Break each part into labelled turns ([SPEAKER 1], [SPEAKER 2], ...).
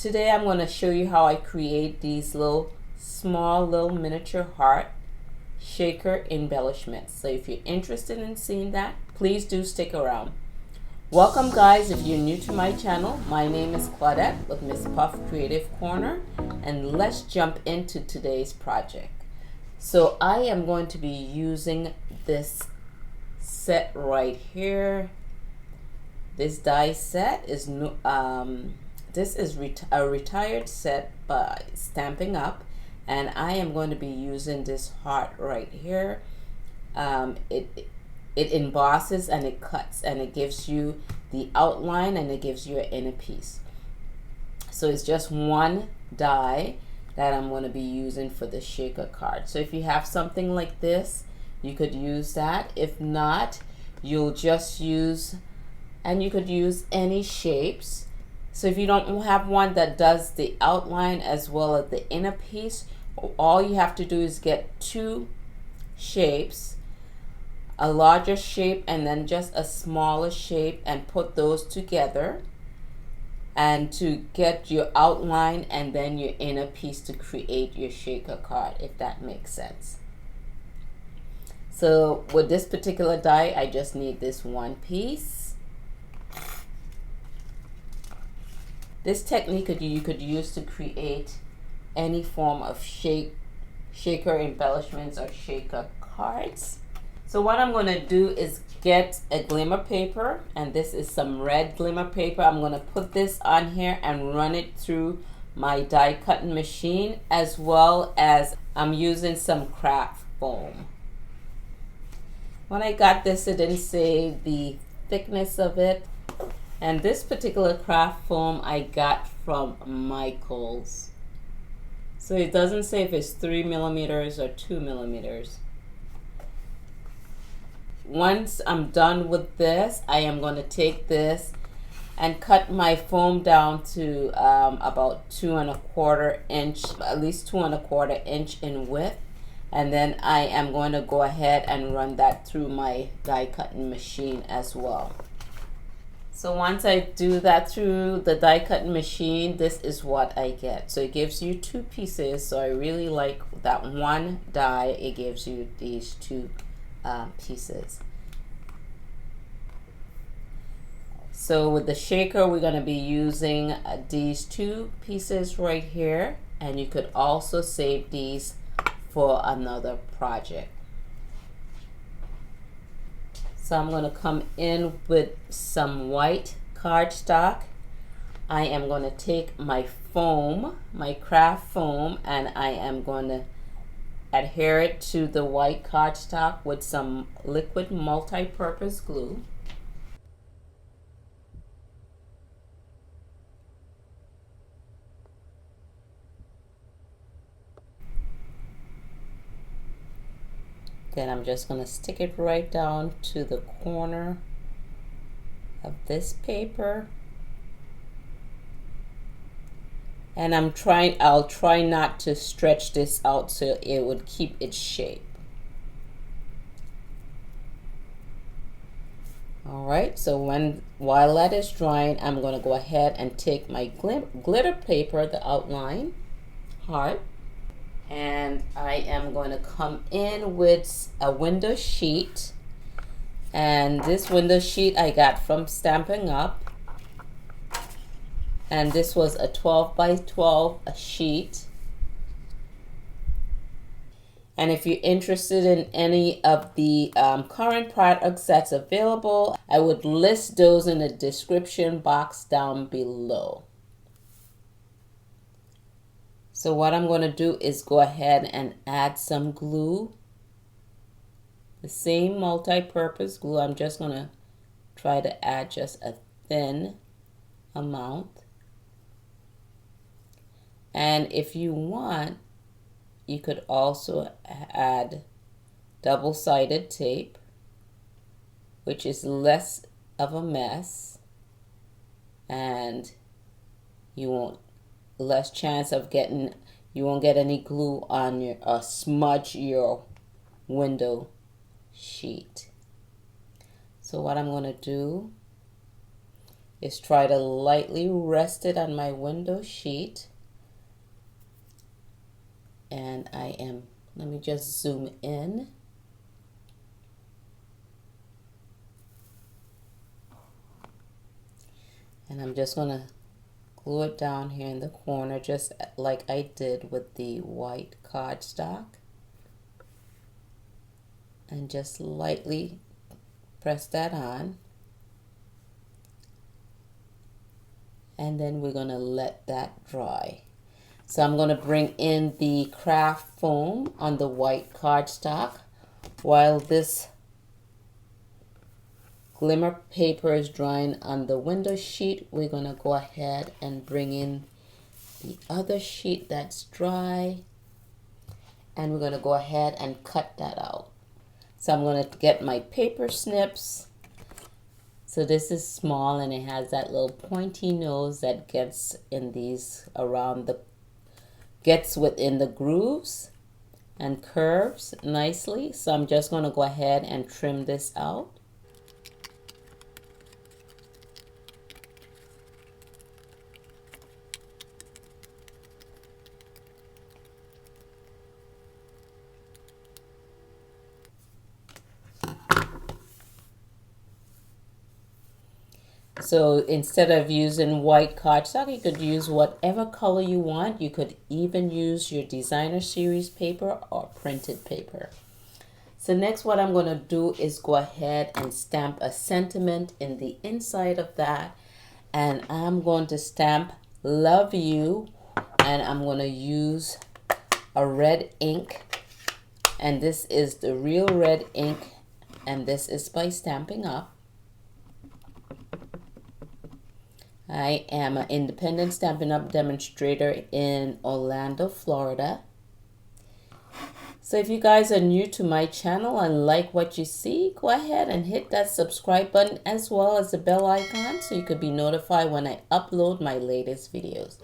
[SPEAKER 1] Today I'm going to show you how I create these small miniature heart shaker embellishments. So if you're interested in seeing that, please do stick around. Welcome guys, if you're new to my channel, my name is Claudette with MsPuff Creative Corner, and let's jump into today's project. So I am going to be using this set right here. This die set is a retired set by Stampin' Up, and I am going to be using this heart right here. It embosses and it cuts and it gives you the outline and it gives you an inner piece. So it's just one die that I'm going to be using for the shaker card. So if you have something like this, you could use that. If not, you'll just use, and you could use any shapes. So if you don't have one that does the outline as well as the inner piece, all you have to do is get two shapes, a larger shape and then just a smaller shape, and put those together and to get your outline and then your inner piece to create your shaker card, if that makes sense. So with this particular die, I just need this one piece. This technique you could use to create any form of shaker embellishments or shaker cards. So what I'm going to do is get a glimmer paper, and this is some red glimmer paper. I'm going to put this on here and run it through my die cutting machine, as well as I'm using some craft foam. When I got this, it didn't say the thickness of it. And this particular craft foam I got from Michael's. So it doesn't say if it's 3 millimeters or 2 millimeters. Once I'm done with this, I am going to take this and cut my foam down to about 2 1/4 inch, at least 2 1/4 inch in width. And then I am going to go ahead and run that through my die cutting machine as well. So once I do that through the die cutting machine, this is what I get. So it gives you two pieces. So I really like that one die. It gives you these two pieces. So with the shaker, we're going to be using these two pieces right here. And you could also save these for another project. So I'm going to come in with some white cardstock. I am going to take my foam, my craft foam, and I am going to adhere it to the white cardstock with some liquid multi-purpose glue. Then I'm just going to stick it right down to the corner of this paper. And I'll try not to stretch this out so it would keep its shape. Alright, so while that is drying, I'm going to go ahead and take my glitter paper, the outline heart, and I am going to come in with a window sheet. And this window sheet I got from Stampin' Up. And this was a 12 by 12 sheet. And if you're interested in any of the current products that's available, I would list those in the description box down below. So what I'm going to do is go ahead and add some glue. The same multi-purpose glue. I'm just going to try to add just a thin amount. And if you want, you could also add double-sided tape, which is less of a mess, and you won't less chance of you won't get any glue on your smudge your window sheet. So what I'm going to do is try to lightly rest it on my window sheet. And let me just zoom in. And I'm just going to glue it down here in the corner, just like I did with the white cardstock. And just lightly press that on. And then we're going to let that dry. So I'm going to bring in the craft foam on the white cardstock while this glimmer paper is drying on the window sheet. We're going to go ahead and bring in the other sheet that's dry, and we're going to go ahead and cut that out. So I'm going to get my paper snips. So this is small and it has that little pointy nose that gets in these gets within the grooves and curves nicely. So I'm just going to go ahead and trim this out. So instead of using white cardstock, you could use whatever color you want. You could even use your designer series paper or printed paper. So next what I'm going to do is go ahead and stamp a sentiment in the inside of that. And I'm going to stamp love you, and I'm going to use a red ink. And this is the real red ink, and this is by Stampin' Up. I am an independent Stampin' Up demonstrator in Orlando, Florida. So if you guys are new to my channel and like what you see, go ahead and hit that subscribe button as well as the bell icon so you could be notified when I upload my latest videos.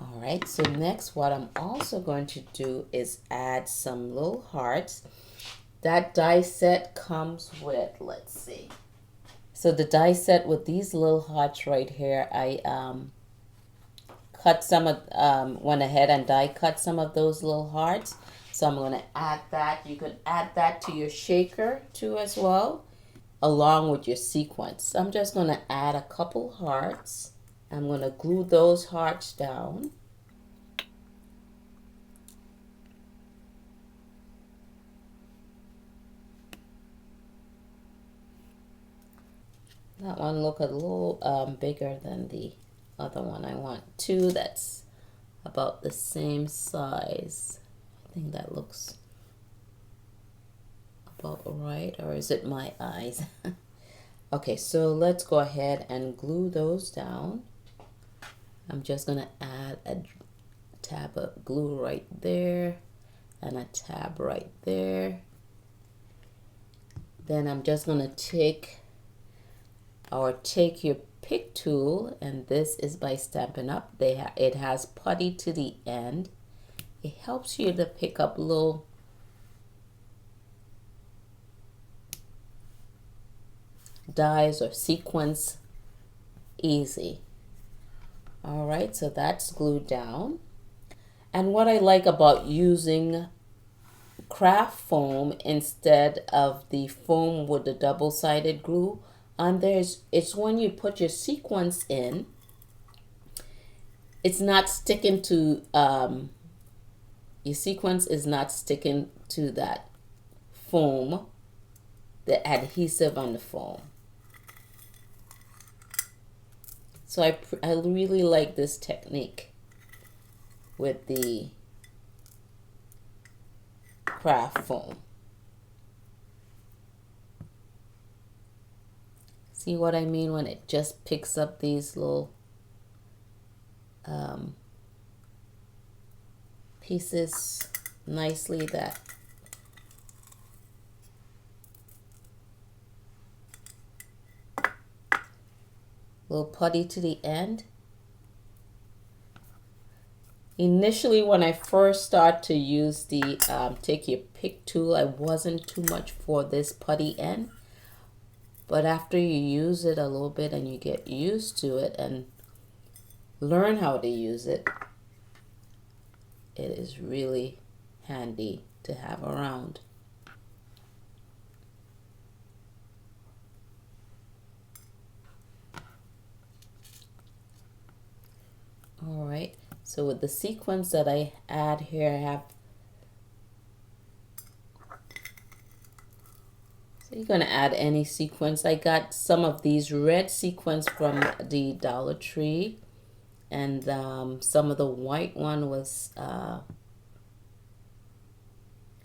[SPEAKER 1] Alright, so next what I'm also going to do is add some little hearts. That die set comes with, let's see. So the die set with these little hearts right here, I cut some of, went ahead and die cut some of those little hearts. So I'm going to add that. You could add that to your shaker too as well, along with your sequins. So I'm just going to add a couple hearts. I'm going to glue those hearts down. That one look a little bigger than the other one. I want two that's about the same size. I think that looks about right, or is it my eyes? Okay, so let's go ahead and glue those down. I'm just gonna add a tab of glue right there and a tab right there. Then I'm just gonna take your pick tool, and this is by Stampin' Up. It has putty to the end. It helps you to pick up little dies or sequins easy. All right, so that's glued down. And what I like about using craft foam instead of the foam with the double-sided glue on there, it's when you put your sequins in, it's not sticking to, your sequins is not sticking to that foam, the adhesive on the foam. So I really like this technique with the craft foam. See what I mean when it just picks up these little pieces nicely, that little putty to the end. Initially, when I first start to use the take your pick tool, I wasn't too much for this putty end. But after you use it a little bit and you get used to it and learn how to use it, it is really handy to have around. All right, so with the sequins that I add here, I have, so you're gonna add any sequins. I got some of these red sequins from the Dollar Tree, and some of the white one was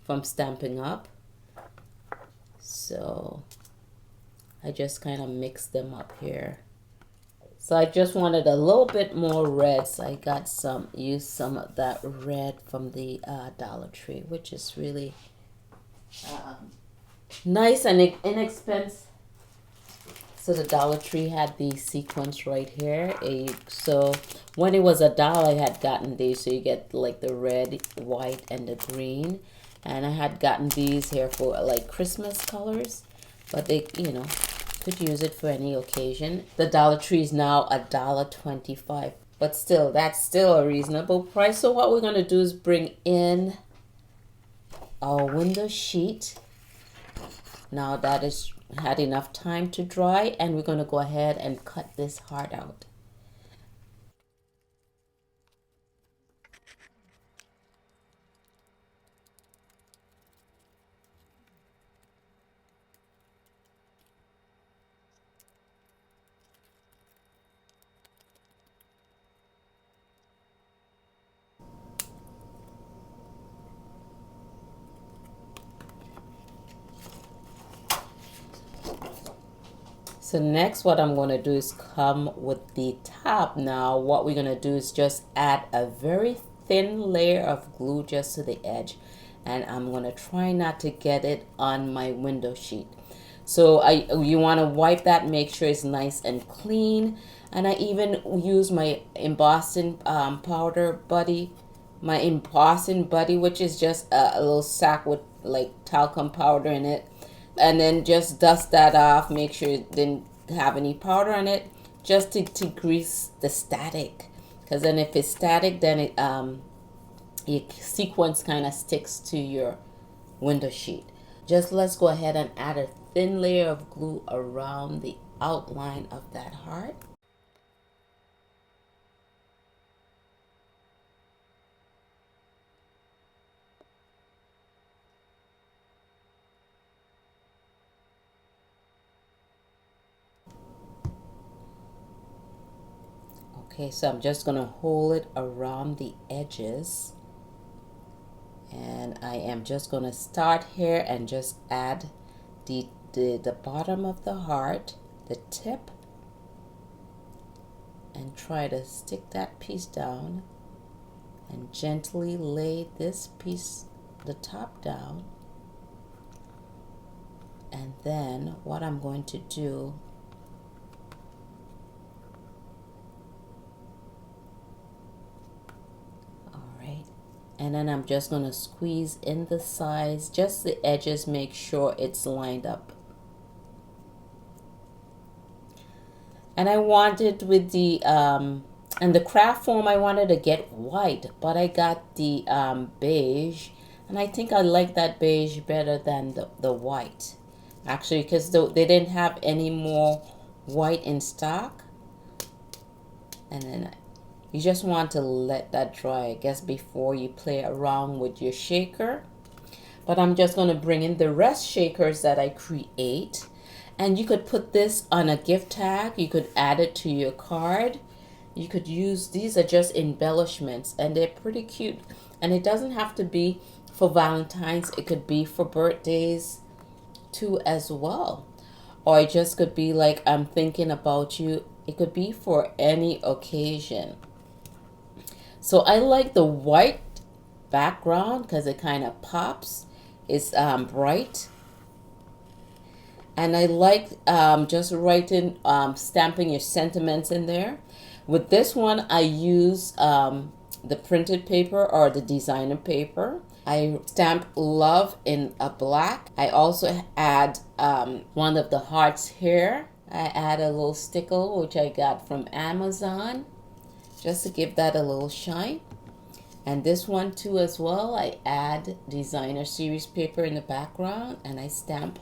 [SPEAKER 1] from Stampin' Up. So I just kind of mixed them up here. So I just wanted a little bit more red, so I got used some of that red from the Dollar Tree, which is really nice and inexpensive. So the Dollar Tree had these sequins right here. So when it was $1, I had gotten these. So you get like the red, white, and the green. And I had gotten these here for like Christmas colors, but they, you know, could use it for any occasion. The Dollar Tree is now $1.25, but still, that's still a reasonable price. So what we're gonna do is bring in our window sheet. Now that is had enough time to dry, and we're gonna go ahead and cut this heart out. So next what I'm going to do is come with the top. Now what we're going to do is just add a very thin layer of glue just to the edge, and I'm going to try not to get it on my window sheet. So you want to wipe that, make sure it's nice and clean. And I even use my embossing powder buddy, which is just a little sack with like talcum powder in it. And then just dust that off, make sure it didn't have any powder on it, just to grease the static. Because then if it's static, then it your sequence kind of sticks to your window sheet. Just let's go ahead and add a thin layer of glue around the outline of that heart. Okay, so I'm just going to hold it around the edges. And I am just going to start here and just add the bottom of the heart, the tip, and try to stick that piece down and gently lay this piece, the top, down. And then what I'm going to do, and then I'm just going to squeeze in the sides, just the edges, make sure it's lined up. And I wanted with the, and the craft foam, I wanted to get white, but I got the beige, and I think I like that beige better than the white. Actually, because they didn't have any more white in stock. And then you just want to let that dry, I guess, before you play around with your shaker. But I'm just going to bring in the rest shakers that I create. And you could put this on a gift tag. You could add it to your card. You could use, these are just embellishments, and they're pretty cute. And it doesn't have to be for Valentine's. It could be for birthdays too as well. Or it just could be like, I'm thinking about you. It could be for any occasion. So I like the white background because it kind of pops. It's bright. And I like just writing, stamping your sentiments in there. With this one, I use the printed paper or the designer paper. I stamp love in a black. I also add one of the hearts here. I add a little sticker which I got from Amazon just to give that a little shine. And this one too as well, I add designer series paper in the background and I stamp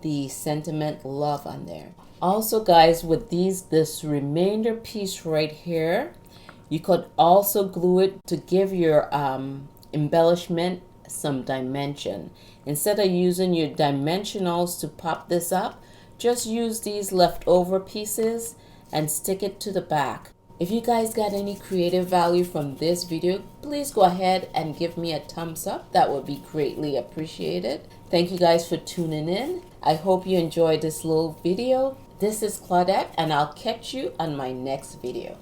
[SPEAKER 1] the sentiment love on there. Also guys, with this remainder piece right here, you could also glue it to give your embellishment some dimension. Instead of using your dimensionals to pop this up, just use these leftover pieces and stick it to the back. If you guys got any creative value from this video, please go ahead and give me a thumbs up. That would be greatly appreciated. Thank you guys for tuning in. I hope you enjoyed this little video. This is Claudette, and I'll catch you on my next video.